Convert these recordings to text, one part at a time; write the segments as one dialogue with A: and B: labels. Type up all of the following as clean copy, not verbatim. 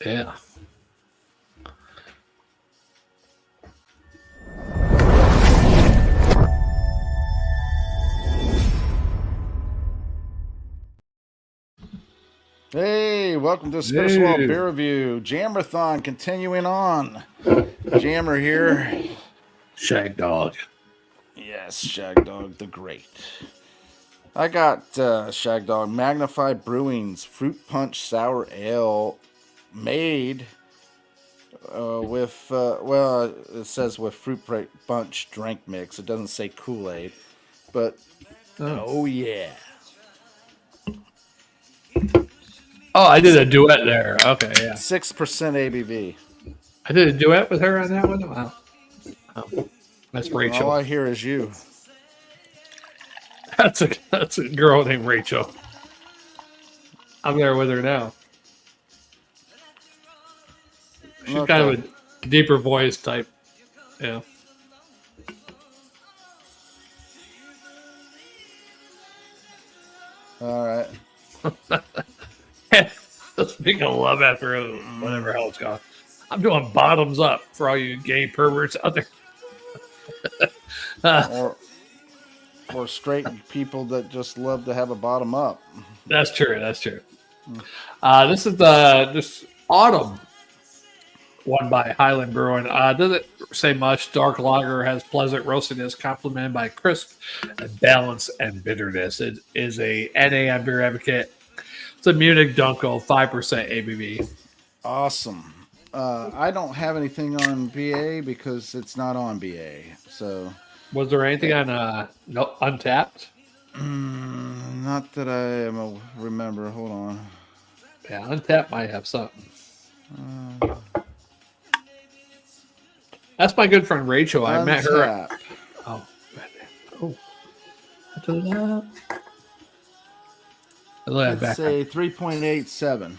A: Yeah.
B: Hey, welcome to Spit
A: Hey.
B: Swallow Beer Review. Jammerthon continuing on. Jammer here.
A: Shagdog.
B: Yes, Shagdog the Great. I got Shagdog Magnify Brewing's Fruit Punch Sour Ale made with, it says with Fruit Punch drink mix. It doesn't say Kool-Aid, but oh yeah.
A: Oh, I did a duet there. Okay, yeah.
B: 6% ABV.
A: I did a duet with her on that one. Wow. Oh, that's Rachel.
B: All I hear is you.
A: That's a girl named Rachel. I'm there with her now. She's kind of a deeper voice type. Yeah.
B: All right.
A: Speaking of love after whatever hell it's called, I'm doing bottoms up for all you gay perverts out there.
B: Or straight people that just love to have a bottom up.
A: That's true. That's true. This is this autumn one by Highland Brewing. Doesn't say much. Dark lager has pleasant roastiness, complemented by crisp and balance and bitterness. It is a NA on Beer Advocate. It's a Munich Dunkel, 5% ABV.
B: Awesome. I don't have anything on BA because it's not on BA. So,
A: was there anything on no Untapped?
B: Not that I remember. Hold on.
A: Yeah, Untapped might have something. That's my good friend Rachel. I met her. Oh, oh.
B: Let's say 3.87.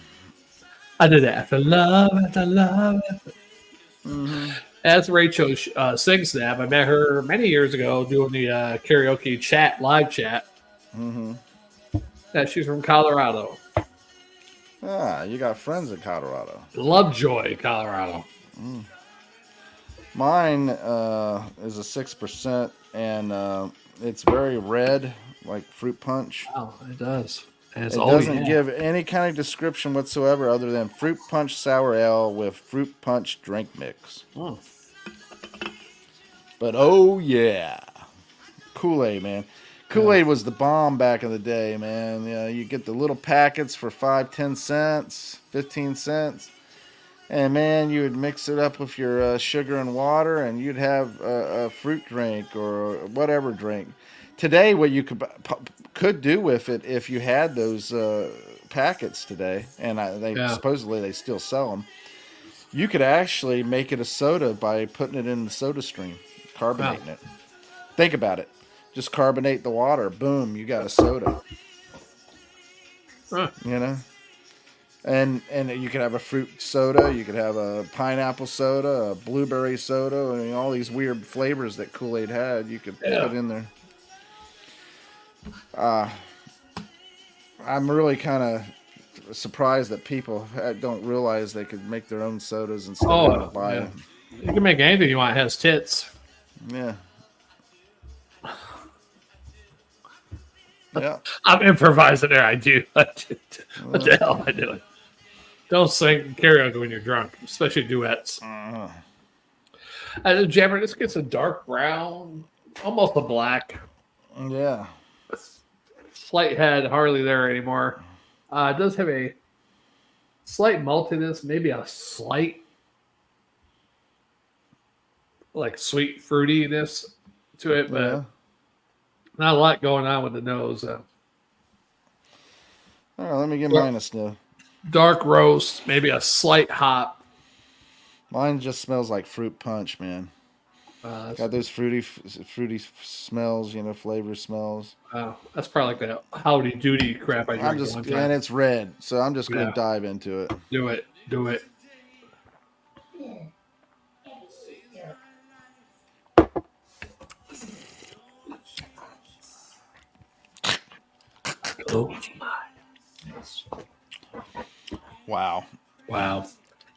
A: I did that. After love. Mm-hmm. That's Rachel Sing Snap. I met her many years ago doing the karaoke live chat.
B: Mm-hmm.
A: Yeah, she's from Colorado.
B: Ah, you got friends in Colorado.
A: Lovejoy, Colorado.
B: Mm. Mine is a 6%, and it's very red, like fruit punch.
A: Oh, it does.
B: It doesn't give any kind of description whatsoever other than fruit punch sour ale with fruit punch drink mix.
A: Oh.
B: But oh yeah, Kool-Aid, man. Kool-Aid was the bomb back in the day, man. Yeah, you get the little packets for 5, 10 cents, 15 cents. And man, you would mix it up with your sugar and water, and you'd have a fruit drink or whatever drink. Today, what you could do with it, if you had those packets today, and supposedly they still sell them, you could actually make it a soda by putting it in the soda stream, carbonating it. Think about it. Just carbonate the water. Boom, you got a soda.
A: Huh.
B: You know? And you could have a fruit soda, you could have a pineapple soda, a blueberry soda, and all these weird flavors that Kool-Aid had, you could put in there. I'm really kind of surprised that people don't realize they could make their own sodas instead of buying them.
A: You can make anything you want. It has tits.
B: Yeah. Yeah.
A: I'm improvising there. I do. What the hell am I doing? Don't sing karaoke when you're drunk, especially duets. Jammer, this gets a dark brown, almost a black.
B: Yeah.
A: Slight head, hardly there anymore. It does have a slight maltiness, maybe a slight like sweet fruitiness to it, but not a lot going on with the nose.
B: All right, let me get mine a sniff.
A: Dark roast, maybe a slight hop.
B: Mine just smells like fruit punch, man. Got those fruity smells, flavor smells.
A: That's probably like the howdy doody crap I drank one time.
B: And it's red, so I'm just going to dive into it.
A: Do it. Oh my!
B: Wow.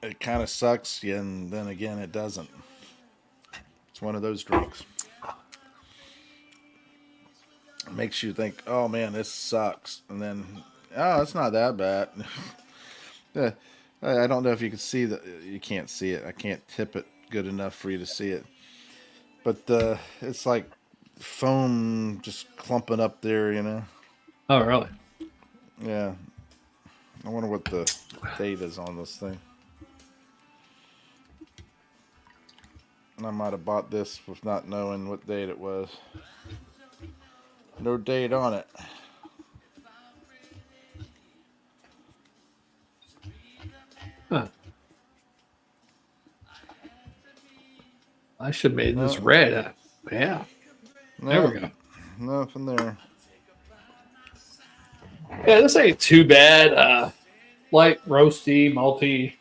B: it kind of sucks, and then again, it doesn't. It's one of those drinks. It makes you think, oh man, this sucks. And then, oh, it's not that bad. Yeah, I don't know if you can see that. You can't see it. I can't tip it good enough for you to see it. But it's like foam just clumping up there, you know.
A: Oh, really?
B: Yeah. I wonder what the date is on this thing. And I might have bought this with not knowing what date it was. No date on it.
A: Huh. I should have made this red. Yeah. There we go.
B: Nothing there.
A: Yeah, this ain't too bad. Light, roasty, malty.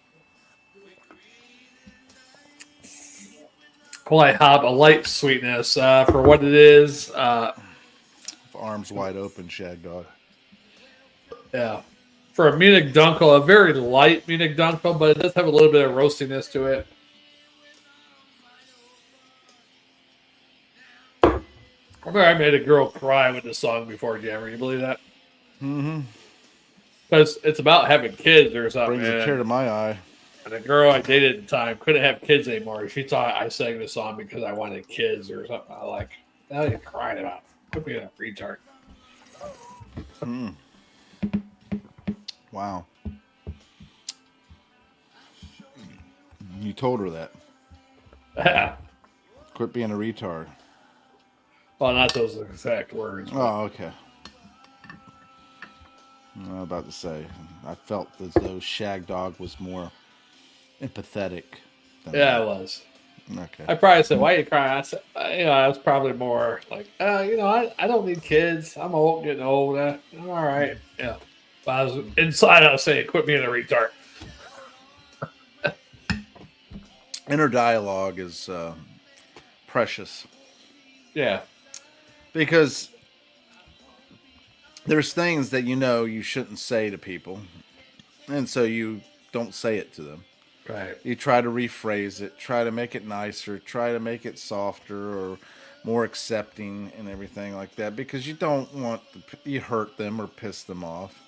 A: Light hop, a light sweetness for what it is.
B: Arms wide open, Shagdog.
A: Yeah. For a Munich Dunkel, a very light Munich Dunkel, but it does have a little bit of roastiness to it. I remember I made a girl cry with this song before, Jammer. You believe that?
B: Mm-hmm.
A: Because it's about having kids or something.
B: Brings a tear to my eye.
A: And the girl I dated at the time couldn't have kids anymore. She thought I sang the song because I wanted kids or something. I like, now you're crying about. Put me in a retard.
B: Mm. Wow. You told her that.
A: Yeah.
B: Quit being a retard.
A: Well, not those exact words.
B: Oh, okay. I was about to say, I felt as though Shagdog was more empathetic.
A: Yeah, it was.
B: Okay.
A: I probably said, "Why are you crying?" I said, I was probably more like, I don't need kids. I'm old, getting old. I'm all right. Yeah. But I was inside. I was saying, "Quit being a retard."
B: Inner dialogue is precious.
A: Yeah.
B: Because there's things that you shouldn't say to people, and so you don't say it to them.
A: Right.
B: You try to rephrase it, try to make it nicer, try to make it softer or more accepting and everything like that, because you don't want you hurt them or piss them off.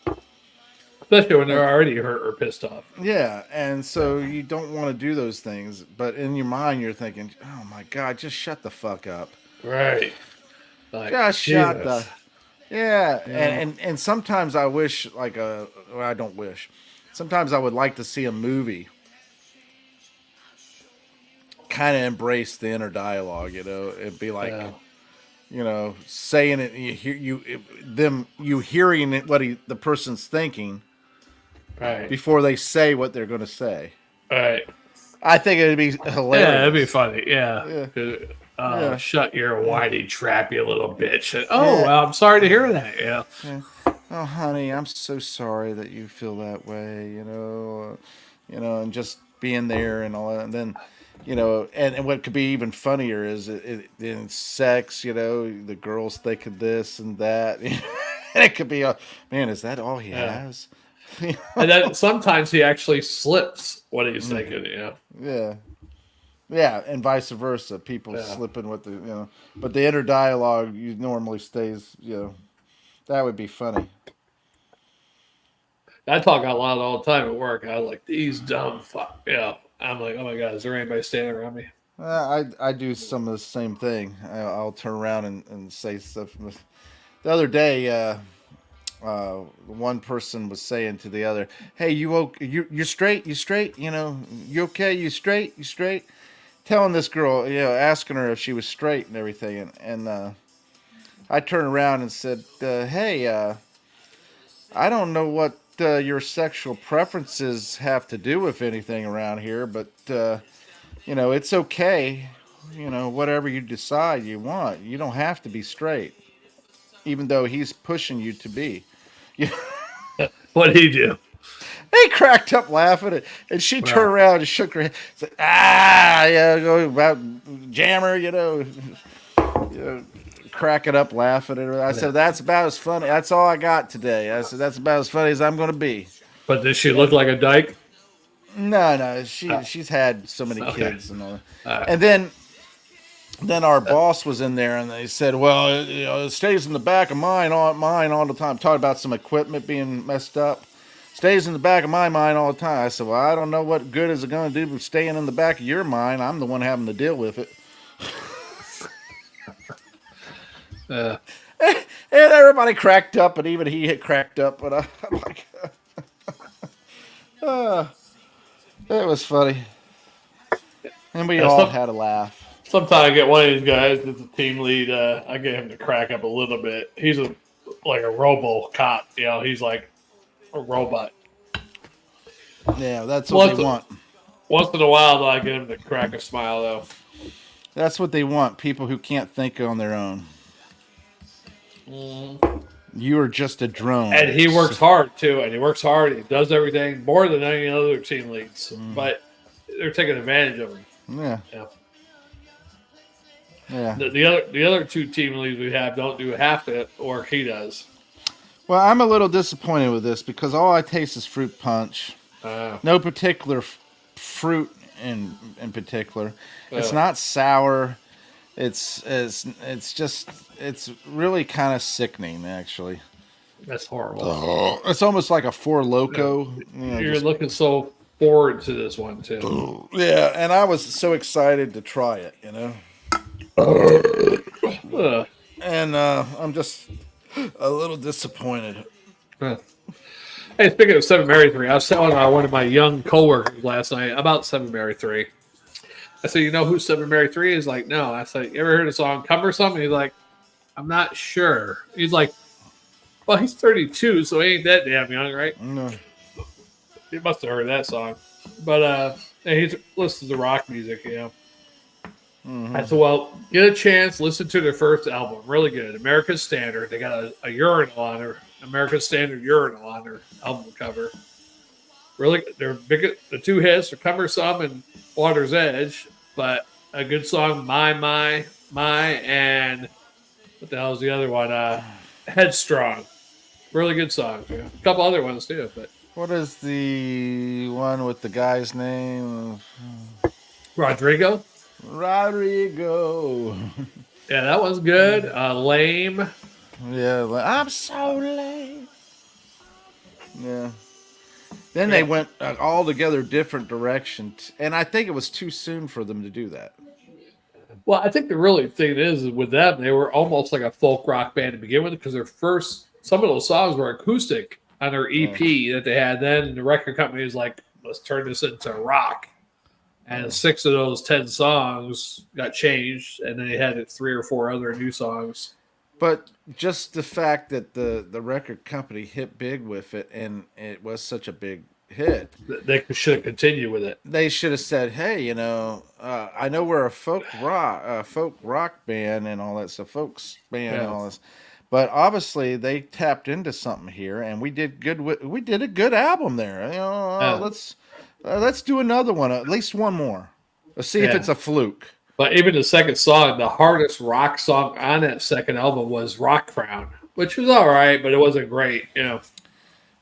A: Especially when they're already hurt or pissed off.
B: Yeah, and so you don't want to do those things, but in your mind you're thinking, oh my God, just shut the fuck up.
A: Right. Like,
B: just shut
A: Jesus.
B: the... Yeah, and sometimes I wish, I don't wish. Sometimes I would like to see a movie kind of embrace the inner dialogue, it'd be like, saying it, you hearing it, the person's thinking,
A: right,
B: before they say what they're going to say.
A: Right.
B: I think it'd be hilarious.
A: Yeah, it'd be funny. Yeah. Shut your whiny trap, you little bitch. Well, I'm sorry to hear that. Yeah.
B: Oh, honey, I'm so sorry that you feel that way. And just being there and all that, and then. And what could be even funnier is in sex, the girls think of this and that. And it could be, man, is that all he has?
A: And then sometimes he actually slips what he's thinking,
B: Yeah. Yeah, and vice versa. People slipping with but the inner dialogue normally stays, that would be funny.
A: I talk out loud all the time at work. I was like, these dumb fuck. I'm like, oh my God, is there anybody standing around me?
B: I do some of the same thing. I'll turn around and say stuff. The other day, one person was saying to the other, "Hey, you're straight? You straight? You okay? You straight? Telling this girl, asking her if she was straight and everything. And I turned around and said, "Hey, I don't know what your sexual preferences have to do with anything around here, but it's okay. Whatever you decide you want. You don't have to be straight, even though he's pushing you to be."
A: What'd he do?
B: He cracked up laughing, and she turned around and shook her head. Said, go about Jammer, cracking up laughing at her. I said, that's about as funny. That's all I got today. I said, that's about as funny as I'm going to be.
A: But does she look like a dyke?
B: No. She's had so many
A: Okay.
B: kids and all.
A: All right.
B: And then our boss was in there, and they said, "Well, it stays in the back of mine all the time." Talking about some equipment being messed up. Stays in the back of my mind all the time. I said, "Well, I don't know what good is it going to do with staying in the back of your mind. I'm the one having to deal with it."
A: Uh,
B: And everybody cracked up, and even he had cracked up. But I'm like, it was funny, and we
A: yeah,
B: all had a laugh.
A: sometimes I get one of these guys that's a team lead. I get him to crack up a little bit. He's like a robo cop. He's like a robot.
B: Yeah, that's what they want.
A: Once in a while, though, I get him to crack a smile, though.
B: That's what they want. People who can't think on their own. You are just a drone.
A: And he works hard, too. And he works hard. He does everything more than any other team leads. But they're taking advantage of him.
B: Yeah. Yeah.
A: The other two team leads we have don't do half the work he does.
B: Well, I'm a little disappointed with this because all I taste is fruit punch. No particular fruit in particular. It's not sour. It's really kind of sickening, actually.
A: That's horrible.
B: It's almost like a Four Loko.
A: You're looking so forward to this one, too.
B: Yeah, and I was so excited to try it, And I'm just a little disappointed.
A: Hey, speaking of 7 Mary 3, I was telling one of my young coworkers last night about 7 Mary 3. I said, "You know who 7 Mary 3 is?" Like, no. I said, "You ever heard the song Cumbersome?" He's like, "I'm not sure." He's like, "Well, he's 32, so he ain't that damn young, right?"
B: No.
A: He must have heard that song. But he listens to rock music,
B: Mm-hmm.
A: I said, "Well, get a chance, listen to their first album. Really good. American Standard. They got a urinal on their American Standard urinal on their album cover. Really, they're big. The two hits are Cumbersome and Water's Edge, but a good song, My, and what the hell is the other one? Headstrong. Really good song. A couple other ones too, but
B: What is the one with the guy's name?
A: Rodrigo.
B: Rodrigo.
A: Yeah, that one's good. Lame.
B: Yeah, I'm so lame. Yeah. Then they went altogether different directions, and I think it was too soon for them to do that.
A: Well, I think the really thing is with them, they were almost like a folk rock band to begin with because some of those songs were acoustic on their EP that they had then. And the record company was like, let's turn this into rock. And 6 of those 10 songs got changed, and then they had 3 or 4 other new songs.
B: But just the fact that the record company hit big with it, and it was such a big hit,
A: They should have continued with it.
B: they should have said, "Hey, I know we're a folk rock band and all that stuff, folks band and all this, but obviously they tapped into something here, and we did good. We did a good album there. Let's do another one, at least one more. Let's see if it's a fluke."
A: But even the second song, the hardest rock song on that second album was Rock Crown, which was all right, but it wasn't great,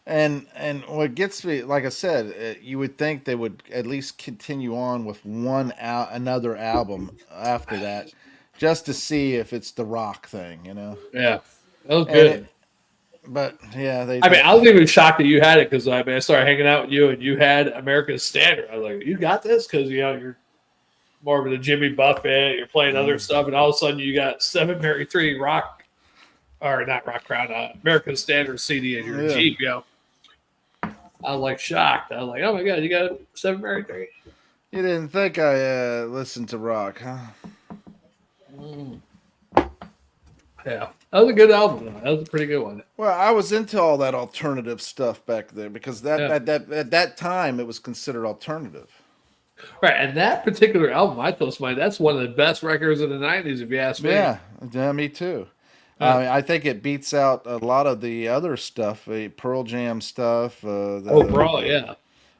B: And what gets me, like I said, you would think they would at least continue on with another album after that, just to see if it's the rock thing,
A: Yeah, that was good.
B: But yeah,
A: I was even shocked that you had it because I started hanging out with you and you had American Standard. I was like, "You got this?" Because you're more of a Jimmy Buffett. You're playing other stuff, and all of a sudden you got 7 Mary 3 rock, or not Rock Crown, American Standard CD in your Jeep, I was like shocked. I was like, "Oh my god, you got 7 Mary 3."
B: You didn't think I listened to rock, huh?
A: Yeah, that was a good album. Though. That was a pretty good one.
B: Well, I was into all that alternative stuff back there because at that time it was considered alternative.
A: Right, and that particular album, I told somebody that's one of the best records of the '90s, if you ask me.
B: Yeah, me too. I think it beats out a lot of the other stuff, Pearl Jam stuff.
A: Overall, yeah.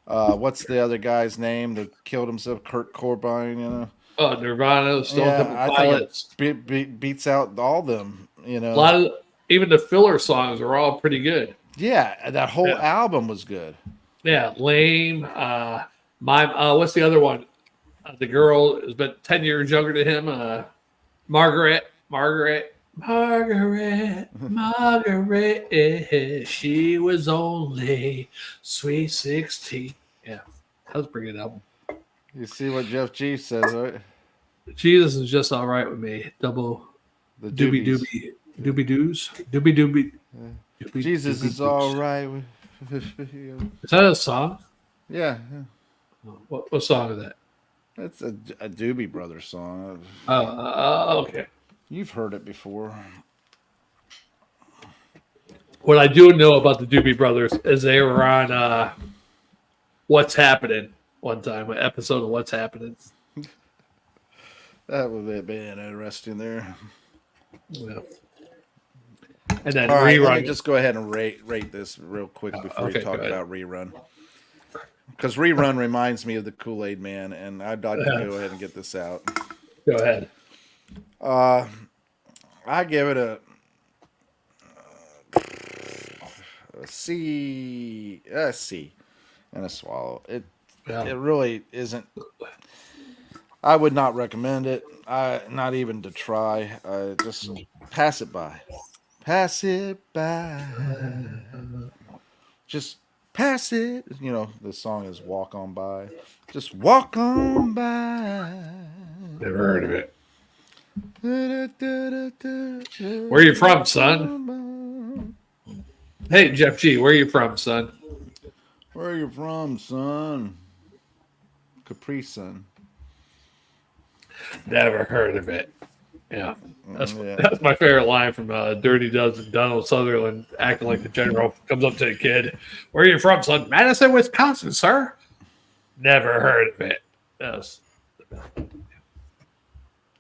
B: What's the other guy's name that killed himself? Kurt Cobain,
A: Oh, Nirvana, Stone Temple Pilots.
B: Beats out all them,
A: A lot of even the filler songs are all pretty good.
B: Yeah, that whole album was good.
A: Yeah, Lame. What's the other one? The girl has been 10 years younger than him. Margaret. She was only sweet 16. Yeah, that was a pretty good album.
B: You see what Jeff G says, right?
A: Jesus is just all right with me. Double
B: The
A: doobie
B: doobies.
A: doobie doos. Doobie doobie.
B: Jesus
A: doobie
B: is
A: doos.
B: all right with
A: Is that a song?
B: yeah.
A: What song is that?
B: That's a Doobie Brothers song.
A: Okay.
B: You've heard it before.
A: What I do know about the Doobie Brothers is they were on What's Happening one time, an episode of What's Happening.
B: That would have been interesting there.
A: Yeah. And then
B: All right,
A: Rerun.
B: let me just go ahead and rate this real quick before
A: okay,
B: we talk
A: go ahead.
B: about Rerun. Because Rerun reminds me of the Kool-Aid Man, and I'd like to go ahead and get this out.
A: Go ahead.
B: I give it a C, and a swallow. It really isn't. I would not recommend it. Not even to try. Just pass it by. Pass it by. Just pass it. You know, the song is Walk On By. Just walk on by.
A: Never heard of it. Where are you from, son? Hey, Jeff G, where are you from, son?
B: Where are you from, son? Capri Sun.
A: Never heard of it. Yeah. That's my favorite line from Dirty Dozen. Donald Sutherland acting like the general comes up to the kid. Where are you from, son? Madison, Wisconsin, sir. Never heard of it. Yes.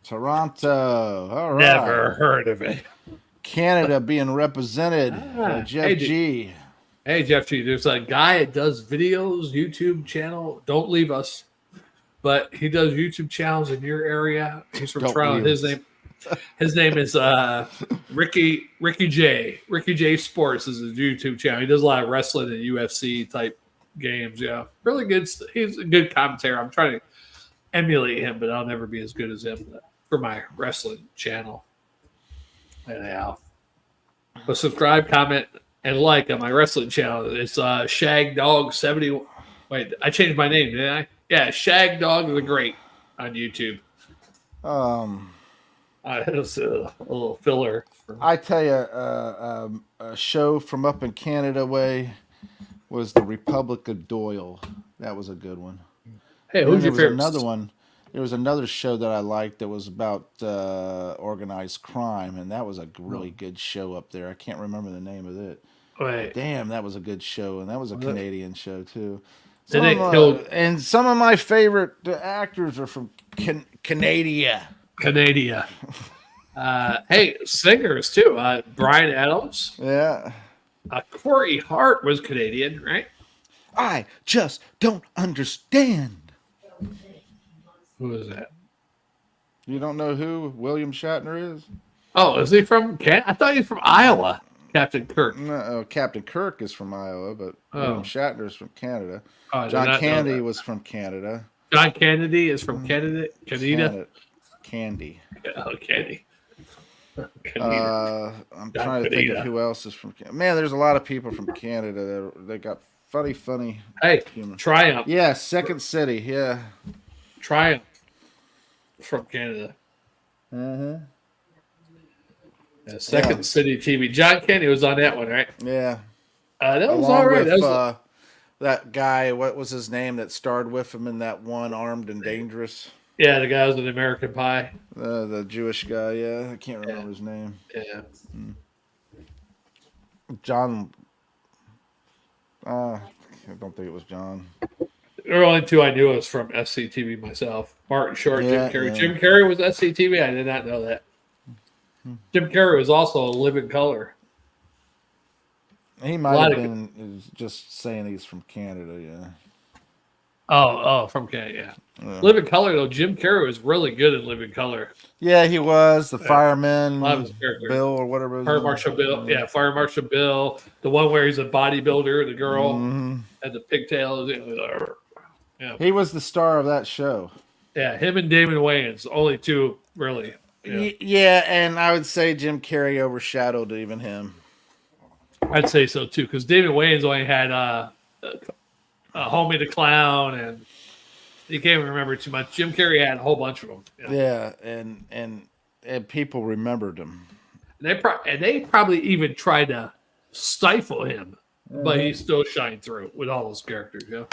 B: Toronto. All right.
A: Never heard of it.
B: Canada being represented by Jeff G.
A: Hey, Jeff G. There's a guy that does videos, YouTube channel. Don't leave us. But he does YouTube channels in your area. He's from Toronto. His name is Ricky J. Ricky J Sports is his YouTube channel. He does a lot of wrestling and UFC type games. Yeah, really good. He's a good commentator. I'm trying to emulate him, but I'll never be as good as him for my wrestling channel. Anyhow, but subscribe, comment, and like on my wrestling channel. It's Shagdog 70. Wait, I changed my name, didn't I? Yeah, Shagdog the Great on YouTube. It was a little filler.
B: I tell you, a show from up in Canada way was the Republic of Doyle. That was a good one.
A: Hey, who's your favorite?
B: Another one. There was another show that I liked that was about organized crime, and that was a really good show up there. I can't remember the name of it.
A: Wait.
B: Damn, that was a good show, and that was a Canadian show too. And some of my favorite actors are from Canada.
A: Hey, singers too. Bryan Adams.
B: Yeah.
A: Corey Hart was Canadian, right?
B: I just don't understand.
A: Who is that?
B: You don't know who William Shatner is?
A: Oh, is he from Canada? I thought he was from Iowa. Captain Kirk.
B: No, Captain Kirk is from Iowa, but William Shatner is from Canada. John Candy was from Canada.
A: John Kennedy is from Canada.
B: Candy.
A: Oh, Candy.
B: I'm trying to think of who else is from Canada. Man, there's a lot of people from Canada. They got funny.
A: Hey,
B: humor.
A: Triumph.
B: Yeah, Second City. Yeah.
A: Triumph from Canada.
B: Mm-hmm.
A: Yeah, Second City TV. John Candy was on that one, right?
B: Yeah.
A: That was all right.
B: With, that guy, what was his name that starred with him in that one, Armed and Dangerous?
A: Yeah, the guy was in American Pie.
B: The Jewish guy, yeah. I can't remember his name.
A: Yeah.
B: John. I don't think it was John.
A: There were only two I knew was from SCTV myself. Martin Short, Jim Carrey. Yeah. Jim Carrey was SCTV? I did not know that. Jim Carrey was also a Living Color.
B: He might have been just saying he's from Canada, yeah.
A: Oh, from Canada, yeah. Living Color, though, Jim Carrey was really good in Living Color.
B: Yeah, he was. The fireman, Bill, or whatever.
A: Fire Marshal Bill. Yeah, Fire Marshal Bill. The one where he's a bodybuilder, the girl had the pigtails. Yeah.
B: He was the star of that show.
A: Yeah, him and Damon Wayans, only two really. Yeah.
B: Yeah, and I would say Jim Carrey overshadowed even him.
A: I'd say so too, because Damon Wayans only had Homie the Clown, and you can't even remember too much. Jim Carrey had a whole bunch of them.
B: Yeah, and people remembered him.
A: They probably even tried to stifle him, but he still shined through with all those characters. Yeah.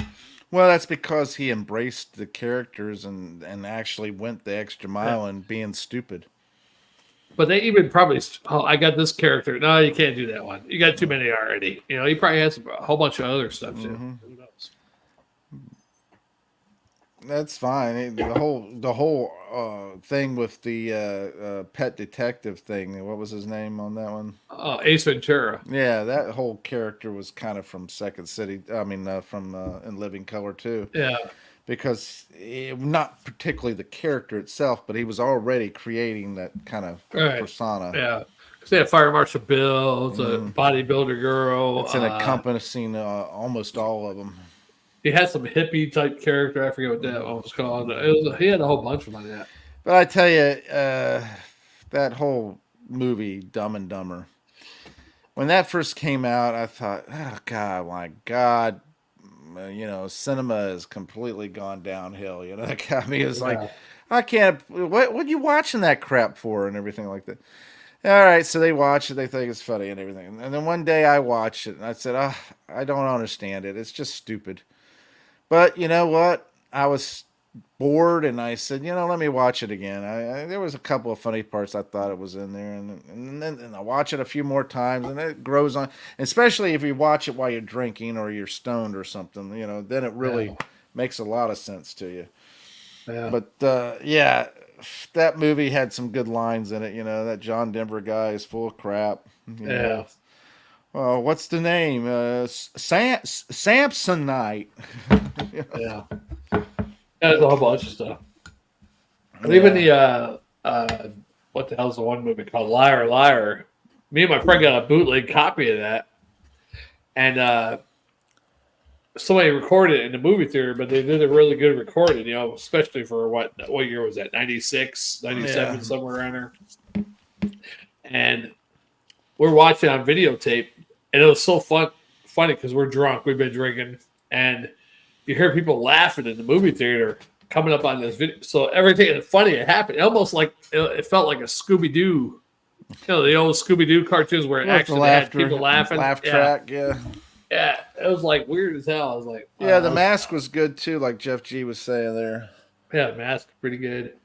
B: Well, that's because he embraced the characters and actually went the extra mile in being stupid.
A: But they even probably, I got this character. No, you can't do that one. You got too many already. He probably has a whole bunch of other stuff too. Who knows?
B: That's fine. The whole thing with the pet detective thing. What was his name on that one?
A: Oh, Ace Ventura.
B: Yeah, that whole character was kind of from Second City. I mean, from In Living Color too.
A: Yeah.
B: Because not particularly the character itself, but he was already creating that kind of persona.
A: Yeah. Because they had Fire Marshal Bill, the bodybuilder girl.
B: It's encompassing almost all of them.
A: He had some hippie type character. I forget what that one was called. He had a whole bunch of them like that.
B: But I tell you, that whole movie, Dumb and Dumber, when that first came out, I thought, oh, God, my God. Cinema has completely gone downhill. That got me. It's like, I can't. What are you watching that crap for, and everything like that. All right, so they watch it, they think it's funny and everything, and then one day I watched it and I said, I don't understand it. It's just stupid. But you know what? I was bored and I said, let me watch it again. There was a couple of funny parts I thought it was in there, and then I watch it a few more times, and it grows on. Especially if you watch it while you're drinking or you're stoned or something, then it really makes a lot of sense to you.
A: Yeah.
B: But that movie had some good lines in it. That John Denver guy is full of crap.
A: Yeah.
B: Well, what's the name? Samsonite.
A: Yeah. There's a whole bunch of stuff. But even the what the hell's the one movie called Liar Liar? Me and my friend got a bootleg copy of that, and somebody recorded it in the movie theater, but they did a really good recording, especially for what year was that? 96, 97, somewhere around there. And we're watching on videotape, and it was so funny because we're drunk, we've been drinking, and you hear people laughing in the movie theater coming up on this video. So everything funny it happened. It almost like it felt like a Scooby-Doo, the old Scooby-Doo cartoons where it actually had people laughing.
B: Laugh track,
A: Yeah, it was like weird as hell. I was like,
B: wow, the mask was good too, like Jeff G was saying there.
A: Yeah, mask pretty good.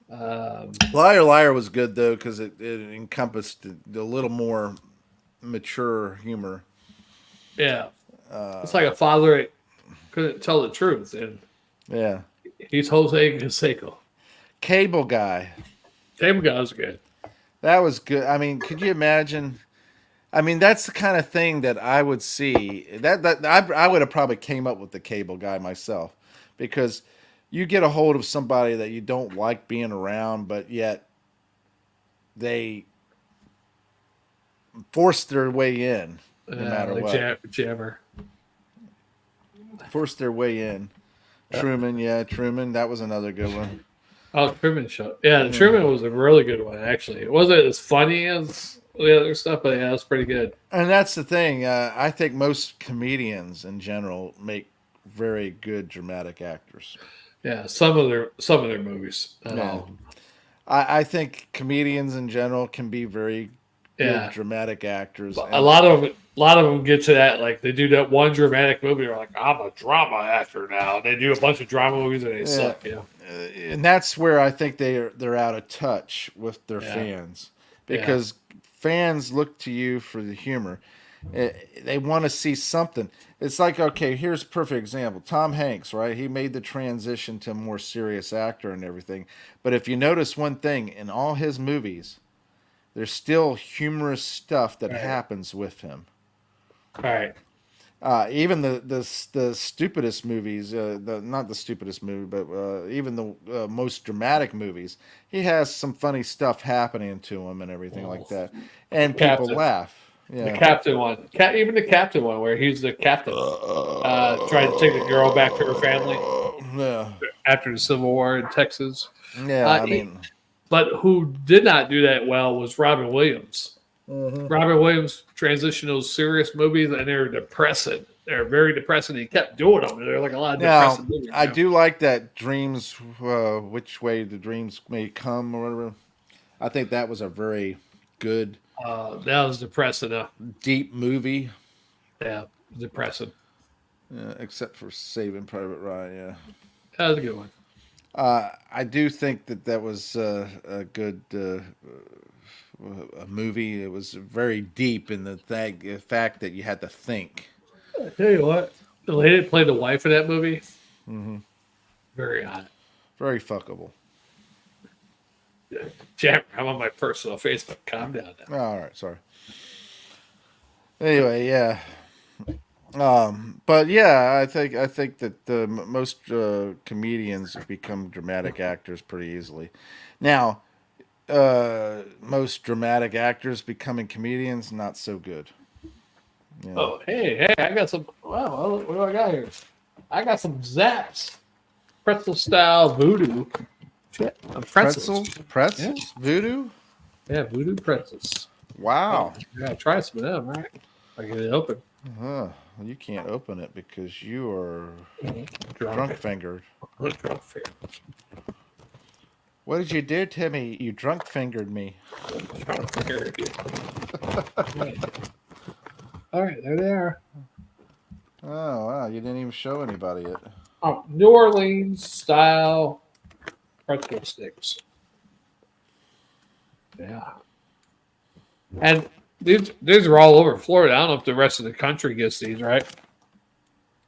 B: Liar Liar was good though because it encompassed a little more mature humor.
A: Yeah, it's like a father that couldn't tell the truth, and he's Jose Canseco.
B: Cable Guy.
A: Cable Guy was good.
B: That was good. I mean, could you imagine? I mean, that's the kind of thing that I would see. That I would have probably came up with the Cable Guy myself, because you get a hold of somebody that you don't like being around, but yet they force their way in, no matter
A: like
B: what.
A: Jammer.
B: Force their way in. Truman, Truman. That was another good one.
A: Oh, Truman Show. Yeah, the Truman was a really good one, actually. It wasn't as funny as the other stuff, but yeah, it was pretty good.
B: And that's the thing. I think most comedians in general make very good dramatic actors.
A: Yeah, some of their movies.
B: I think comedians in general can be very good dramatic actors.
A: A lot of them get to that, like they do that one dramatic movie. They're like, I'm a drama actor now. They do a bunch of drama movies and they suck. Yeah,
B: and that's where I think they're out of touch with their fans, because fans look to you for the humor. They want to see something. It's like, okay, here's a perfect example. Tom Hanks, right? He made the transition to a more serious actor and everything. But if you notice one thing, in all his movies, there's still humorous stuff that happens with him.
A: All right.
B: Even the stupidest movies, not the stupidest movie, but even the most dramatic movies, he has some funny stuff happening to him and everything like that. And people laugh. Yeah.
A: The captain one. Even the captain one where he's the captain trying to take the girl back to her family.
B: Yeah.
A: after the Civil War in Texas.
B: Yeah, I mean,
A: But who did not do that well was Robin Williams.
B: mhm.
A: Robin Williams transitioned those serious movies, and they're depressing. They're very depressing. He kept doing them. They're like a lot of
B: Now
A: depressing movies.
B: I
A: Now.
B: do like that dreams, which way the dreams may come or whatever. I think that was a very good,
A: That was depressing.
B: deep movie.
A: Yeah, depressing.
B: Except for Saving Private Ryan. Yeah.
A: That was a good one.
B: I do think that that was a good a movie. It was very deep in the fact that you had to think.
A: I tell you what, the lady that played the wife in that movie,
B: Hmm.
A: very hot.
B: Very fuckable.
A: Jammer, I'm on my personal Facebook. Calm down now.
B: All right, sorry. Anyway, yeah. But yeah, I think that most comedians become dramatic actors pretty easily. Now, most dramatic actors becoming comedians, not so good. Yeah.
A: Oh, hey, I got some. Wow, what do I got here? I got some Zaps, pretzel style voodoo. Shit, pretzels.
B: Pretzels, voodoo.
A: Yeah, voodoo pretzels.
B: Wow.
A: Yeah, try some of them, right? I get it open.
B: Well, you can't open it because you are drunk fingered.
A: Drunk fair.
B: What did you do to me? You drunk fingered me.
A: All right, there they are.
B: Oh wow, you didn't even show anybody it.
A: Oh, New Orleans style pretzel sticks. Yeah. And these are all over Florida. I don't know if the rest of the country gets these, right?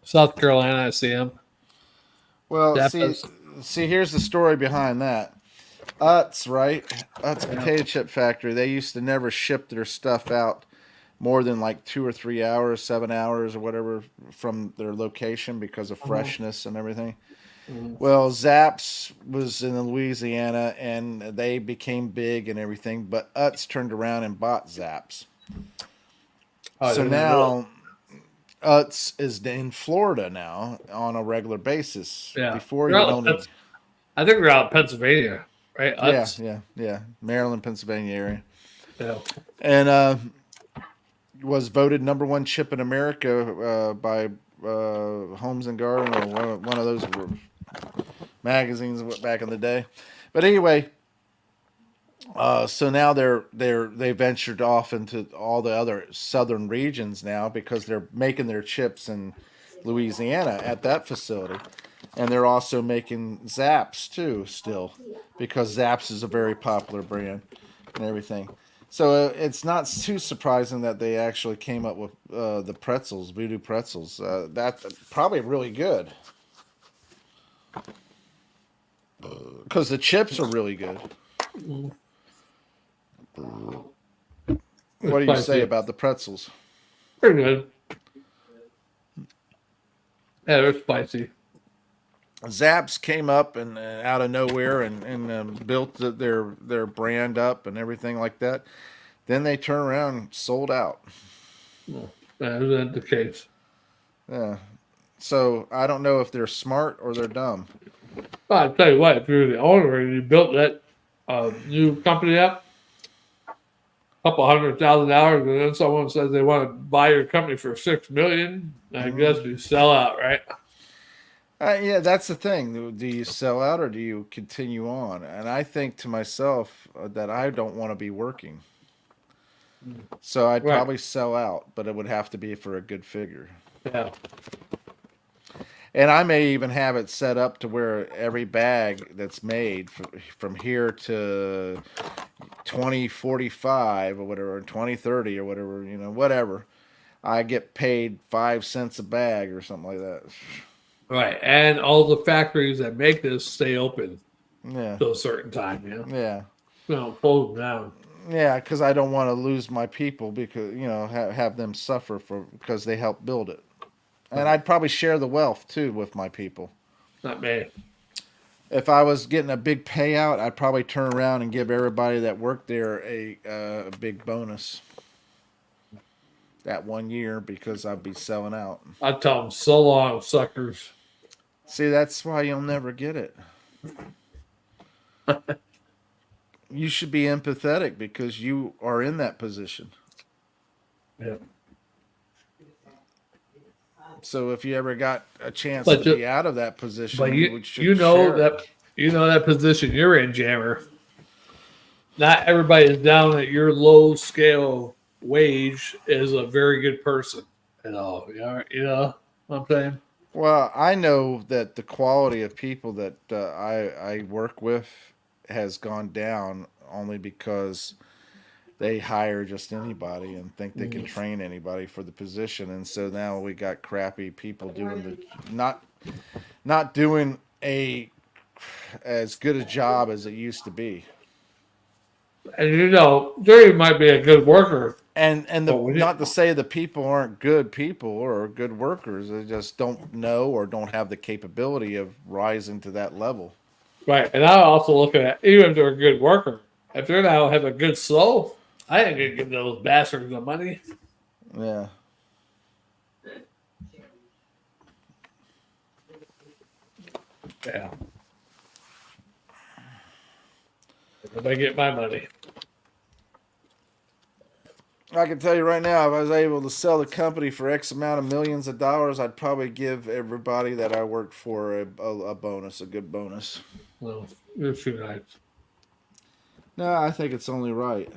A: South Carolina, I see them.
B: Well,
A: That
B: see, here's the story behind that. Utz, right? Utz Potato Chip Factory. They used to never ship their stuff out more than like 2 or 3 hours, 7 hours, or whatever from their location because of freshness and everything. Well, Zapp's was in Louisiana, and they became big and everything. But Utz turned around and bought Zapp's. So now Utz is in Florida now on a regular basis.
A: Yeah.
B: Before you only.
A: I think they're out in Pennsylvania, right? Utz.
B: Yeah. Maryland, Pennsylvania area.
A: Yeah.
B: And was voted #1 chip in America by Homes and Garden, or one of those magazines back in the day. But anyway, so now they ventured off into all the other southern regions now because they're making their chips in Louisiana at that facility. And they're also making Zapp's too still, because Zapp's is a very popular brand and everything. So it's not too surprising that they actually came up with the pretzels, voodoo pretzels. That's probably really good. Because the chips are really good. What do you say about the pretzels?
A: Pretty good. Yeah, they're spicy.
B: Zapp's came up and out of nowhere and built their brand up and everything like that. Then they turn around and sold out.
A: That isn't the case.
B: Yeah. So I don't know if they're smart or they're dumb.
A: Well, I'll tell you what, if you're the owner and you built that new company up, $200,000, and then someone says they want to buy your company for $6 million, I guess you sell out, right?
B: Yeah, that's the thing. Do you sell out or do you continue on? And I think to myself that I don't want to be working. So I'd probably sell out, but it would have to be for a good figure.
A: Yeah.
B: And I may even have it set up to where every bag that's made from here to 2045 or whatever, 2030 or whatever, whatever, I get paid 5 cents a bag or something like that.
A: Right. And all the factories that make this stay open
B: Yeah.
A: till a certain time,
B: Yeah.
A: Close them down.
B: Yeah, because I don't want to lose my people because, have them suffer because they helped build it. And I'd probably share the wealth, too, with my people.
A: Not me.
B: If I was getting a big payout, I'd probably turn around and give everybody that worked there a big bonus that 1 year because I'd be selling out.
A: I tell them, so long, suckers.
B: See, that's why you'll never get it. You should be empathetic because you are in that position.
A: Yeah.
B: So if you ever got a chance
A: But
B: to be out of that position, should
A: you know
B: share it.
A: that position you're in, Jammer. Not everybody is down at your low scale wage is a very good person. You know what I'm saying?
B: Well, I know that the quality of people that I work with has gone down only because they hire just anybody and think they can train anybody for the position, and so now we got crappy people doing not doing a as good a job as it used to be.
A: And you know, Jerry might be a good worker,
B: And
A: but
B: not to say the people aren't good people or good workers, they just don't know or don't have the capability of rising to that level.
A: right. And I also look at even if they're a good worker, if they're now have a good soul, I ain't gonna give those bastards the money.
B: Yeah.
A: Yeah. If I get my money.
B: I can tell you right now, if I was able to sell the company for X amount of millions of dollars, I'd probably give everybody that I worked for a bonus, a good bonus.
A: Well, it's too nice.
B: No, I think it's only right.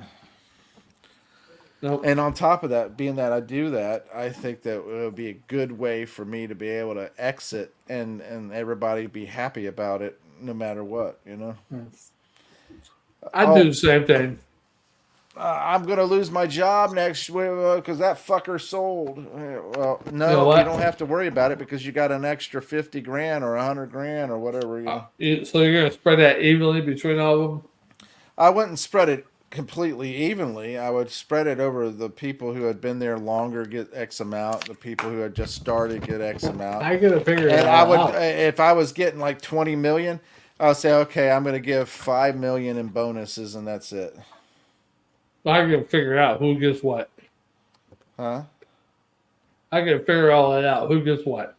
A: Nope.
B: And on top of that, being that I do that, I think that it would be a good way for me to be able to exit and everybody be happy about it no matter what, you know?
A: I do
B: Oh,
A: the same thing.
B: I'm going to lose my job next week because that fucker sold. Well,
A: You know
B: no, you
A: what?
B: don't have to worry about it because you got an extra 50 grand or 100 grand or whatever, you know?
A: So you're gonna spread that evenly between all of them?
B: I wouldn't spread it completely evenly. I would spread it over the people who had been there longer get X amount, the people who had just started get X amount.
A: I gotta figure it
B: And I would,
A: out.
B: if I was getting like 20 million, I'll say, okay, I'm going to give 5 million in bonuses and that's it.
A: I gotta figure out who gets what.
B: Huh?
A: I gotta figure all that out. Who gets what?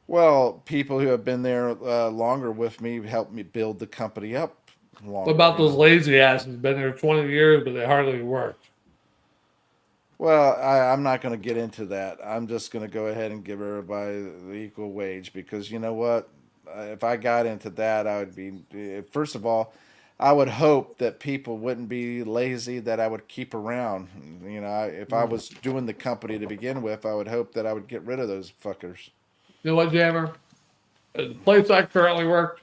B: Well, people who have been there longer with me helped me build the company up longer.
A: What about
B: you
A: those
B: know?
A: lazy asses? Been there 20 years, but they hardly worked.
B: Well, I'm not going to get into that. I'm just going to go ahead and give everybody the equal wage because you know what? If I got into that, I would be, first of all, I would hope that people wouldn't be lazy that I would keep around. You know, if I was doing the company to begin with, I would hope that I would get rid of those fuckers.
A: You know what, Jammer? At the place I currently work,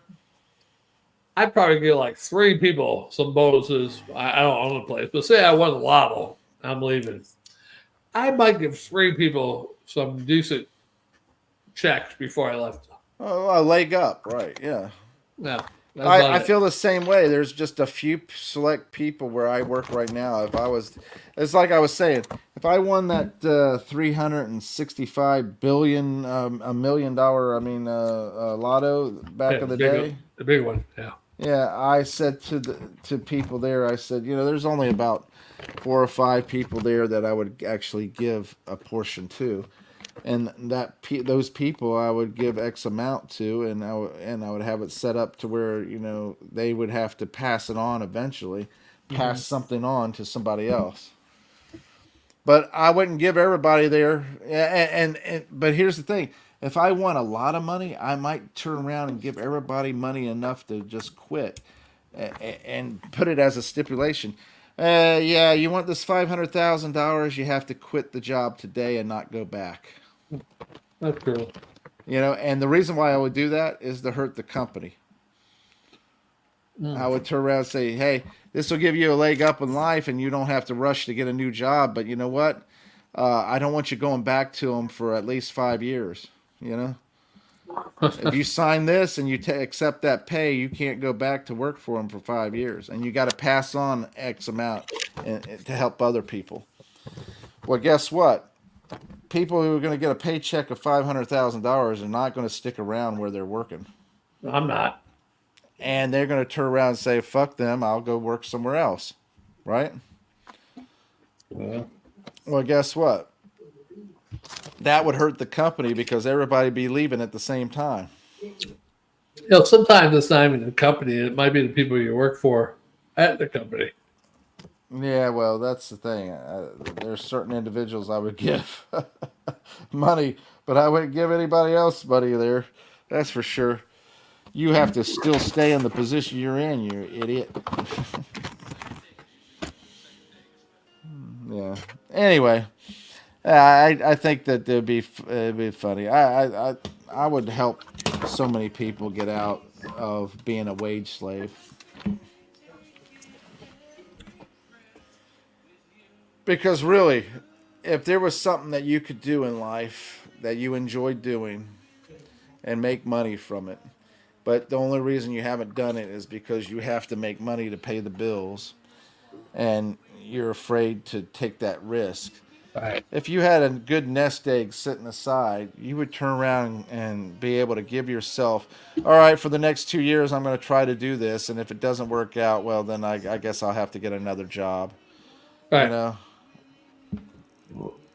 A: I'd probably give like 3 people some bonuses. I don't own the place, but say I won the lotto, I'm leaving. I might give 3 people some decent checks before I left.
B: Oh, a leg up, right? Yeah.
A: Yeah, that's about
B: I
A: it.
B: feel the same way. There's just a few select people where I work right now. If I was, it's like I was saying, if I won that 365 billion, $1 million, lotto back
A: Yeah,
B: in the day.
A: the big one. Yeah.
B: Yeah, I said to people there, I said, there's only about 4 or 5 people there that I would actually give a portion to, and those people I would give X amount to, and I would have it set up to where they would have to pass it on eventually, pass something on to somebody else. But I wouldn't give everybody there. But here's the thing: if I won a lot of money, I might turn around and give everybody money enough to just quit, and put it as a stipulation. Yeah, you want this $500,000? You have to quit the job today and not go back.
A: That's cool.
B: And the reason why I would do that is to hurt the company. I would turn around and say, hey, this will give you a leg up in life and you don't have to rush to get a new job. But you know what? I don't want you going back to them for at least 5 years. If you sign this and you accept that pay, you can't go back to work for them for 5 years. And you got to pass on X amount to help other people. Well, guess what? People who are going to get a paycheck of $500,000 are not going to stick around where they're working.
A: I'm not.
B: And they're going to turn around and say, fuck them, I'll go work somewhere else. Right? Well, guess what? That would hurt the company because everybody be leaving at the same time.
A: Sometimes it's not even the company; it might be the people you work for at the company.
B: Yeah, well, that's the thing. There's certain individuals I would give money, but I wouldn't give anybody else money there. That's for sure. You have to still stay in the position you're in, you idiot. Yeah. Anyway, I think that it'd be funny. I would help so many people get out of being a wage slave. Because really, if there was something that you could do in life that you enjoyed doing and make money from it, but the only reason you haven't done it is because you have to make money to pay the bills and you're afraid to take that risk.
A: Right.
B: If you had a good nest egg sitting aside, you would turn around and be able to give yourself, all right, for the next 2 years, I'm going to try to do this. And if it doesn't work out, well, then I guess I'll have to get another job, you
A: Right.
B: know,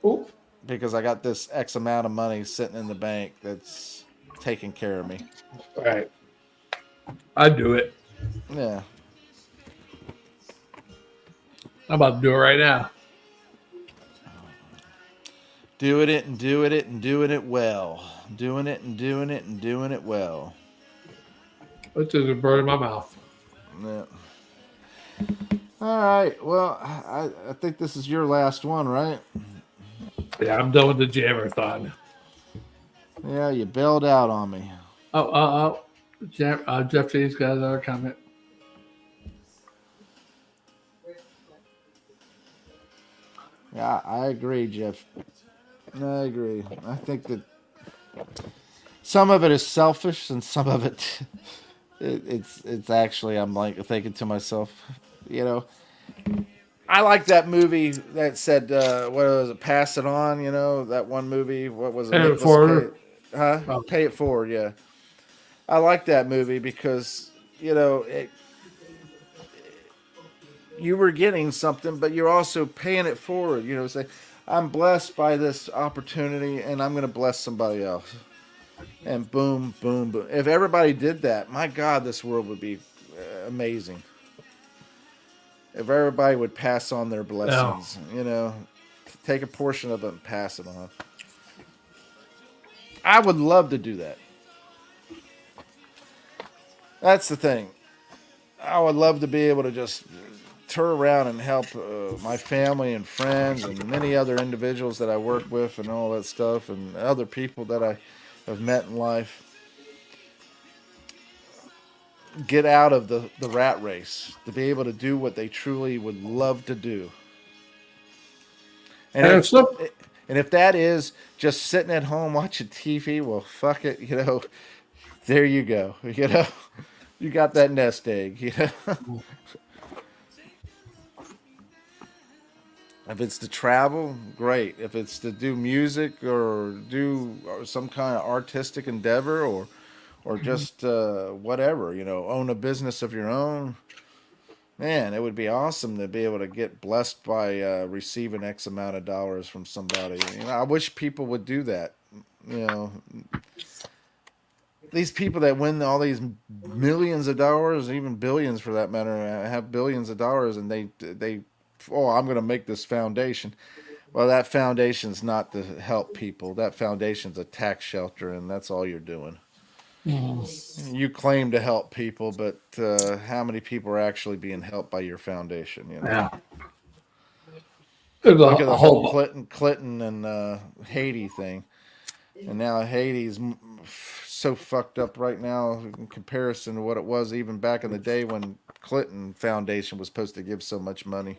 A: Ooh.
B: because I got this X amount of money sitting in the bank that's taking care of me.
A: Right. I'd do it.
B: Yeah.
A: I'm about to do it right now.
B: Doing it and doing it and doing it well. Doing it and doing it and doing it well.
A: It's just a bird in my mouth.
B: Yeah. All right. Well, I think this is your last one, right?
A: Yeah, I'm done with the Jammerthon.
B: Yeah, you bailed out on me.
A: Oh. Jeff J's got another comment.
B: Yeah, I agree, Jeff. I agree. I think that some of it is selfish, and some of it's actually I'm like thinking to myself, you know, I like that movie that said what was it, Pass It On, you know, that one movie. What was it?
A: Pay it
B: Nicolas
A: forward.
B: Cage. Huh?
A: Oh.
B: Pay It Forward. Yeah, I like that movie because you know you were getting something, but you're also paying it forward. You know, say, I'm blessed by this opportunity, and I'm going to bless somebody else. And boom, boom, boom. If everybody did that, my God, this world would be amazing. If everybody would pass on their blessings, you know, take a portion of it and pass it on. I would love to do that. That's the thing. I would love to be able to just turn around and help my family and friends and many other individuals that I work with and all that stuff and other people that I have met in life get out of the rat race, to be able to do what they truly would love to do. And if that is just sitting at home watching TV, well, fuck it, you know, there you go. You know, you got that nest egg, you know. If it's to travel, great. If it's to do music or do some kind of artistic endeavor or just whatever, you know, own a business of your own, man, it would be awesome to be able to get blessed by receiving X amount of dollars from somebody. You know, I wish people would do that. You know, these people that win all these millions of dollars, even billions for that matter, have billions of dollars, and they oh, I'm going to make this foundation. Well, that foundation's not to help people. That foundation's a tax shelter, and that's all you're doing. You claim to help people, but how many people are actually being helped by your foundation? You know.
A: Yeah. There's
B: Look at
A: a
B: the whole
A: whole.
B: Clinton and Haiti thing, and now Haiti's so fucked up right now in comparison to what it was even back in the day when Clinton Foundation was supposed to give so much money,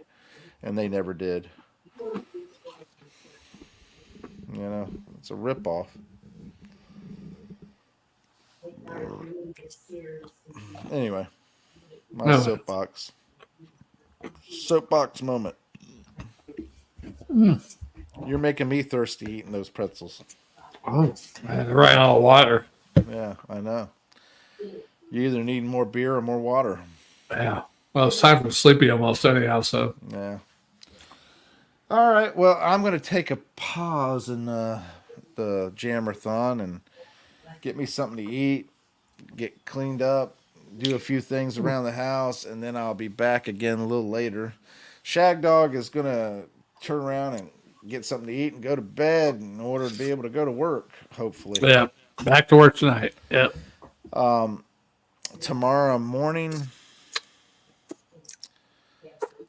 B: and they never did. You know, it's a ripoff. Anyway, my
A: No.
B: soapbox moment. You're making me thirsty eating those pretzels.
A: Oh, man, they're right out of water.
B: Yeah, I know. You either need more beer or more water.
A: Yeah. Well, it's time for sleepy almost anyhow. So
B: Yeah. All right. Well, I'm going to take a pause in the Jammerthon and get me something to eat. get cleaned up, do a few things around the house, and then I'll be back again a little later. Shagdog is going to turn around and get something to eat and go to bed in order to be able to go to work, hopefully.
A: Yeah, back to work tonight. Yep.
B: Tomorrow morning,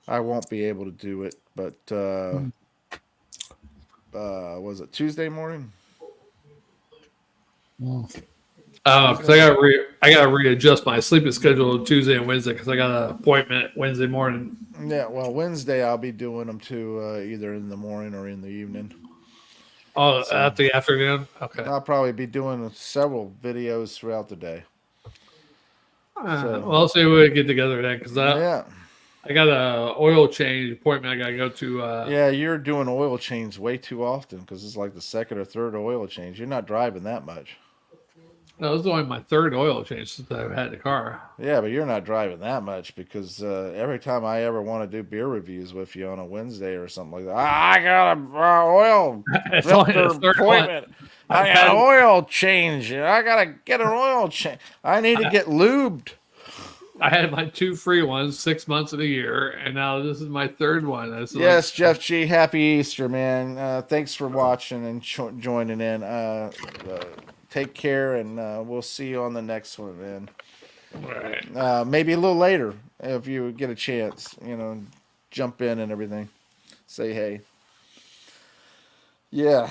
B: I won't be able to do it, but was it Tuesday morning?
A: Because I got to readjust my sleeping schedule Tuesday and Wednesday because I got an appointment Wednesday morning.
B: Yeah, well, Wednesday I'll be doing them too, either in the morning or in the evening.
A: Oh, so, at the afternoon? Okay.
B: I'll probably be doing several videos throughout the day.
A: Well, I'll see when we get together then because I got a oil change appointment I got to go to.
B: Yeah, you're doing oil change way too often because it's like the second or third oil change. You're not driving that much.
A: No, this is only my third oil change since I've had the car.
B: Yeah, but you're not driving that much because every time I ever want to do beer reviews with you on a Wednesday or something like that, I got an oil filter appointment. I got an oil change. I got to get an oil change. I need to get lubed.
A: I had my 2 free ones 6 months of the year, and now this is my third one.
B: Yes, Jeff G. Happy Easter, man. Thanks for watching and joining in. Take care, and we'll see you on the next one, man.
A: All right.
B: Maybe a little later if you get a chance. Jump in and everything. Say hey. Yeah.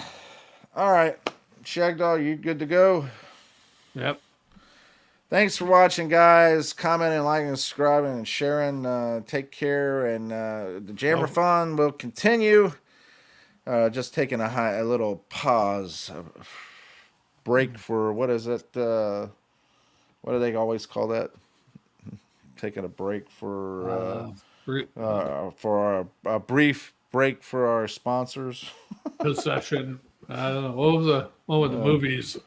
B: All right. Shagdog, you good to go?
A: Yep.
B: Thanks for watching, guys. Commenting, liking, subscribing, and sharing. Take care, and the Jammerthon will continue. Just taking a little pause. Break for what is it? What do they always call that? Taking a break for a brief break for our sponsors.
A: Possession. I don't know. What was the one with the movies?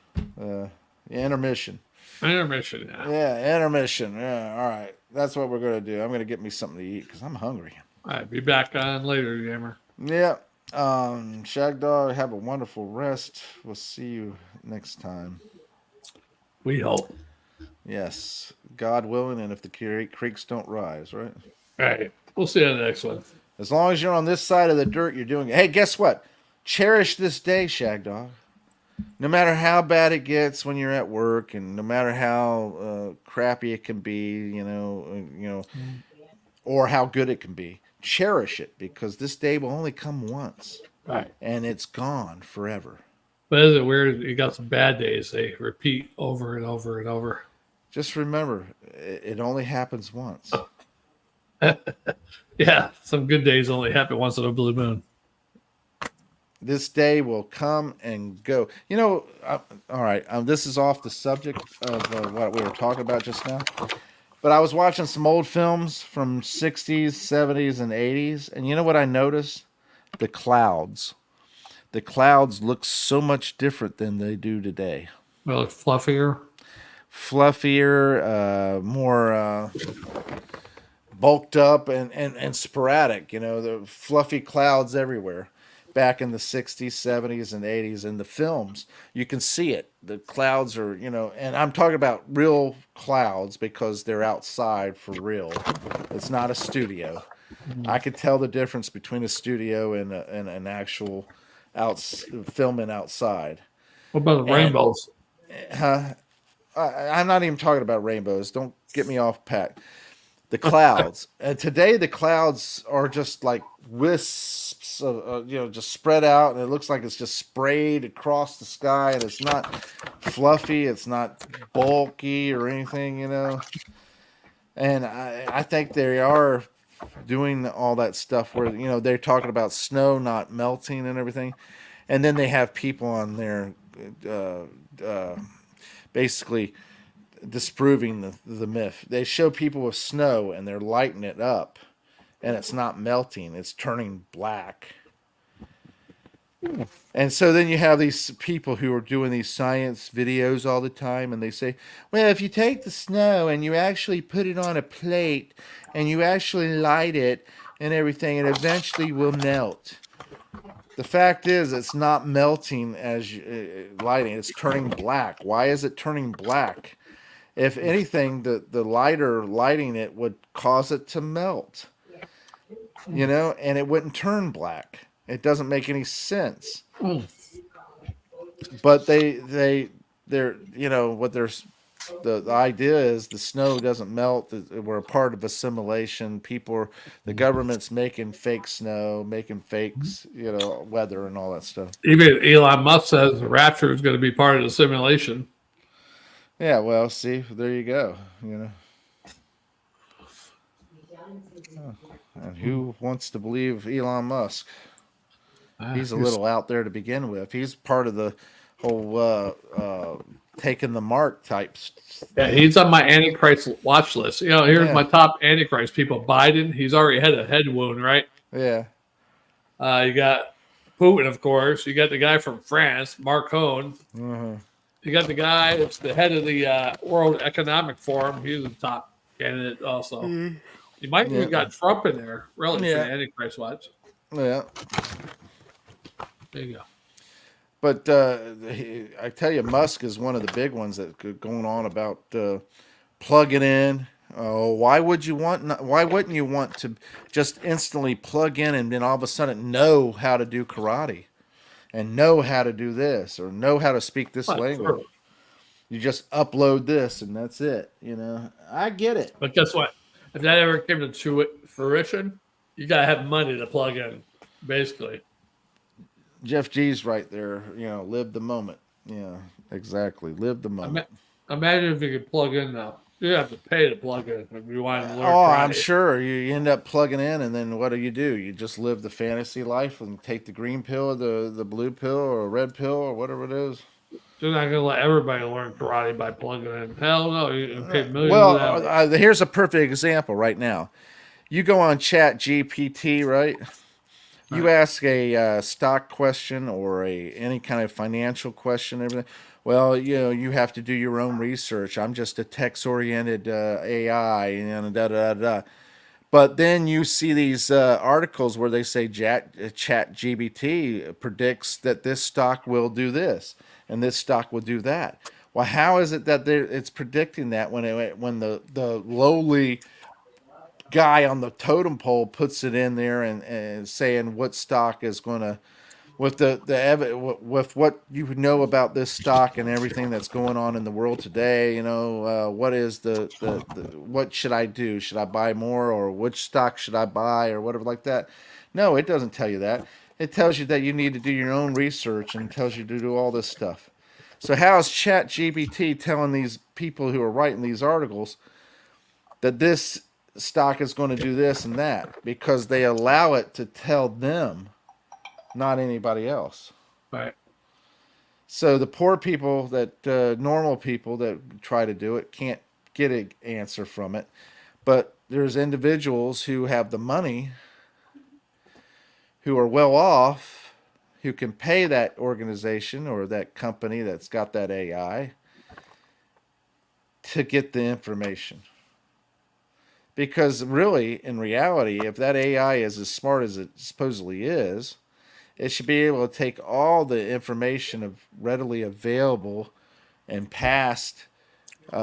B: Intermission.
A: Intermission.
B: Yeah, intermission. Yeah, all right. That's what we're gonna do. I'm gonna get me something to eat because I'm hungry.
A: All right, be back on later, Jammer.
B: Yeah. Shagdog, have a wonderful rest. We'll see you next time.
A: We hope.
B: Yes. God willing, and if the creeks don't rise, right?
A: All right. We'll see you on the next one.
B: As long as you're on this side of the dirt, you're doing it. Hey, guess what? Cherish this day, Shagdog. No matter how bad it gets when you're at work, and no matter how crappy it can be, or how good it can be. Cherish it because this day will only come once,
A: right?
B: And it's gone forever.
A: But is it weird? You got some bad days; they repeat over and over and over.
B: Just remember, it only happens once.
A: Yeah, some good days only happen once in a blue moon.
B: This day will come and go. All right. This is off the subject of what we were talking about just now. But I was watching some old films from 60s, 70s, and 80s. And you know what I noticed? The clouds. The clouds look so much different than they do today.
A: Well, fluffier.
B: Fluffier, more bulked up and sporadic. The fluffy clouds everywhere. Back in the 60s, 70s, and 80s in the films, you can see it. The clouds are, and I'm talking about real clouds because they're outside for real. It's not a studio. Mm-hmm. I could tell the difference between a studio and an actual filming outside.
A: What about the rainbows?
B: I'm not even talking about rainbows. Don't get me off pat. The clouds. And today the clouds are just like wisps of, just spread out, and it looks like it's just sprayed across the sky, and it's not fluffy, it's not bulky or anything, And I think they are doing all that stuff where, they're talking about snow not melting and everything. And then they have people on there basically disproving the myth. They show people with snow and they're lighting it up, and it's not melting, it's turning black. And so then you have these people who are doing these science videos all the time, and they say, well, if you take the snow and you actually put it on a plate and you actually light it and everything, it eventually will melt. The fact is, it's not melting as lighting, it's turning black. Why is it turning black? If anything, the lighter lighting it would cause it to melt, and it wouldn't turn black. It doesn't make any sense. But they're what there's the idea is the snow doesn't melt. We're a part of assimilation. The government's making fake snow, making fakes, weather and all that stuff.
A: Even Elon Musk says the rapture is going to be part of the simulation.
B: Yeah, well, see, there you go. And who wants to believe Elon Musk? He's a little out there to begin with. He's part of the whole taking the mark types.
A: Yeah, he's on my Antichrist watch list. Here's my top Antichrist people. Biden, he's already had a head wound, right?
B: Yeah.
A: You got Putin, of course. You got the guy from France, Macron.
B: Mm-hmm.
A: You got the guy that's the head of the World Economic Forum. He's a top candidate also. Mm-hmm. You might even got Trump in there, really, for the Antichrist watch.
B: Yeah.
A: There you go.
B: But I tell you, Musk is one of the big ones that going on about plugging in. Why wouldn't you want to just instantly plug in and then all of a sudden know how to do karate and know how to do this or know how to speak this language? True. You just upload this and that's it. I get it.
A: But guess what? If that ever came to fruition, you got to have money to plug in, basically.
B: Jeff G's right there. Live the moment. Yeah, exactly. Live the moment.
A: Imagine if you could plug in now. You have to pay to plug in if you want to learn.
B: I'm sure you end up plugging in, and then what do? You just live the fantasy life and take the green pill, or the blue pill, or a red pill, or whatever it is.
A: They're not going to let everybody learn karate by plugging in. Hell no, you can pay millions.
B: Well, here's a perfect example right now. You go on Chat GPT, right? You ask a stock question or any kind of financial question, everything. Well, you have to do your own research. I'm just a text-oriented AI, and da-da-da-da. But then you see these articles where they say Chat GPT predicts that this stock will do this and this stock will do that. Well, how is it that it's predicting that when the lowly guy on the totem pole puts it in there and saying what stock is going to, with with what you know about this stock and everything that's going on in the world today, what is what should I do? Should I buy more, or which stock should I buy, or whatever like that? No, it doesn't tell you that. It tells you that you need to do your own research and tells you to do all this stuff. So how is ChatGPT telling these people who are writing these articles that this stock is going to do this and that? Because they allow it to tell them, not anybody else.
A: Right.
B: So the poor people, normal people that try to do it, can't get an answer from it. But there's individuals who have the money, who are well off, who can pay that organization or that company that's got that AI to get the information. Because really, in reality, if that AI is as smart as it supposedly is, it should be able to take all the information readily available and past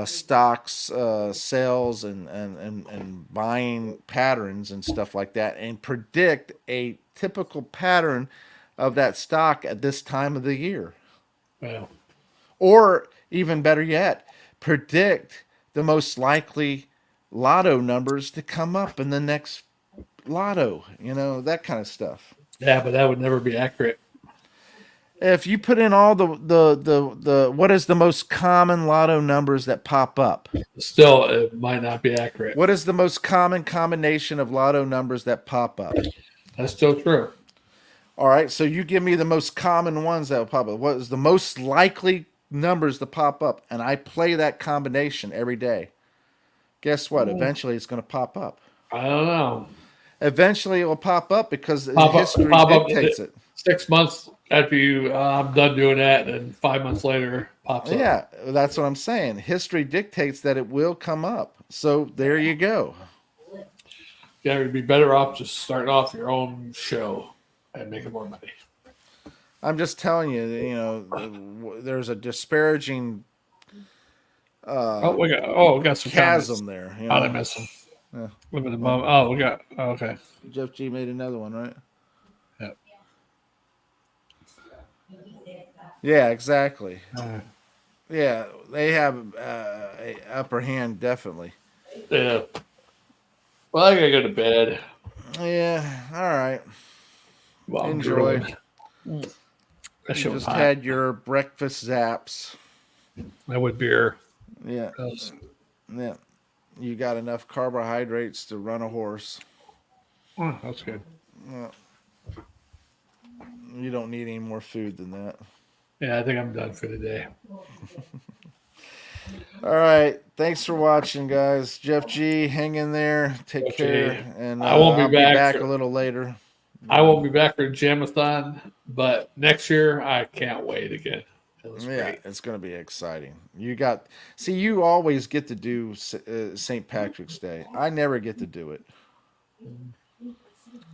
B: stocks, sales, and buying patterns and stuff like that, and predict a typical pattern of that stock at this time of the year.
A: Wow.
B: Or even better yet, predict the most likely lotto numbers to come up in the next lotto, that kind of stuff.
A: Yeah, but that would never be accurate.
B: If you put in all the what is the most common lotto numbers that pop up?
A: Still, it might not be accurate.
B: What is the most common combination of lotto numbers that pop up?
A: That's still true.
B: All right, so you give me the most common ones that will pop up. What is the most likely numbers to pop up? And I play that combination every day. Guess what? Eventually it's going to pop up.
A: I don't know.
B: Eventually it will pop up because history dictates it.
A: 6 months after I'm done doing that, and 5 months later pops up.
B: Yeah, that's what I'm saying. History dictates that it will come up. So there you go.
A: Yeah, you'd be better off just starting off your own show and making more money.
B: I'm just telling you, there's a disparaging
A: We got some
B: chasm
A: comments.
B: there.
A: Oh, they missed them.
B: Yeah.
A: Limited moment. Oh, we got. Okay.
B: Jeff G made another one, right?
A: Yeah.
B: Yeah, exactly. Yeah, they have a upper hand, definitely.
A: Yeah. Well, I gotta go to bed.
B: Yeah, all right.
A: Well,
B: Enjoy.
A: You
B: You just had your breakfast zaps.
A: That would beer.
B: Yeah. Yeah. You got enough carbohydrates to run a horse.
A: Oh, that's good.
B: You don't need any more food than that.
A: Yeah, I think I'm done for the day.
B: All right. Thanks for watching, guys. Jeff G, hang in there. Take care. And I'll be back a little later.
A: I won't be back for Jammerthon, but next year I can't wait again.
B: Great. It's going to be exciting. You always get to do St. Patrick's Day. I never get to do it.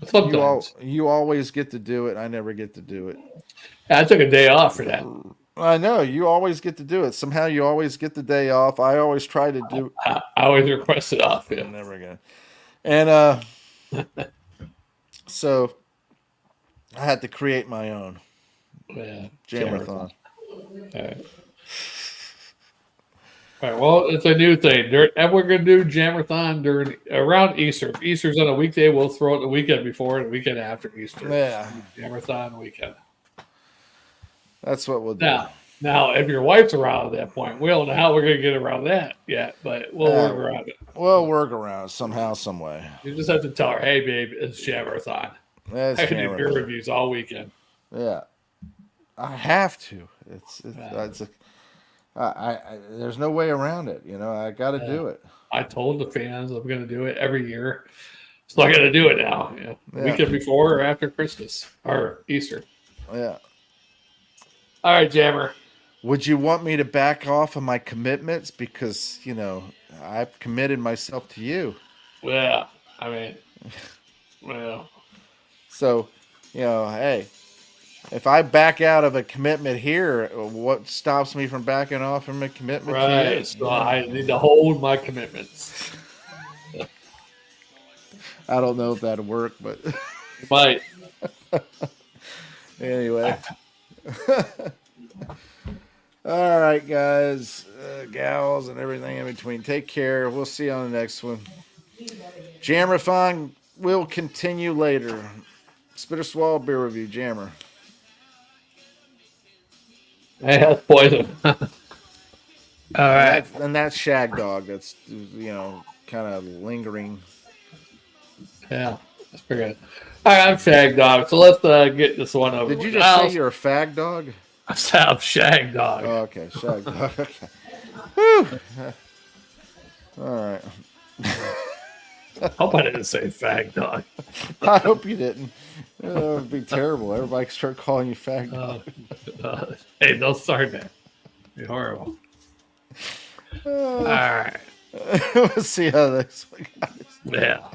A: Sometimes.
B: You always get to do it. I never get to do it.
A: I took a day off for that.
B: I know. You always get to do it. Somehow you always get the day off. I always try to do
A: I always request it off. Yeah.
B: I'm never again. And so I had to create my own Jammerthon.
A: All right. Well, it's a new thing. And we're going to do Jammerthon around Easter. If Easter's on a weekday, we'll throw it the weekend before and the weekend after Easter.
B: Yeah.
A: Jammerthon weekend.
B: That's what we'll do.
A: Now, if your wife's around at that point, we don't know how we're going to get around that yet, but we'll work around it.
B: We'll work around it somehow, some way.
A: You just have to tell her, hey, babe, it's Jammerthon. I can do beer reviews all weekend.
B: Yeah. I have to. There's no way around it. I got to do it.
A: I told the fans I'm going to do it every year. So I got to do it now. Weekend before or after Christmas or Easter.
B: Yeah.
A: All right, Jammer.
B: Would you want me to back off of my commitments? Because, I've committed myself to you.
A: Yeah. I mean, well.
B: So, hey, if I back out of a commitment here, what stops me from backing off from a commitment to you?
A: So I need to hold my commitments.
B: I don't know if that'll work, but.
A: It might.
B: Anyway. All right, guys, gals, and everything in between. Take care. We'll see you on the next one. Jammerthon will continue later. Spit or Swallow beer review, Jammer.
A: Hey, that's poison. All right.
B: And that's Shagdog. That's, kind of lingering.
A: Yeah, that's pretty good. All right, I'm Shagdog, so let's get this one over.
B: Did you just say you're a fag dog?
A: I'm Shagdog.
B: Oh, okay, Shagdog. Okay. Whew. All right.
A: I hope I didn't say fag dog.
B: I hope you didn't. That would be terrible. Everybody could start calling you fag dog.
A: Hey, don't start that. It'd be horrible. All right.
B: We'll see how this one goes.
A: Yeah.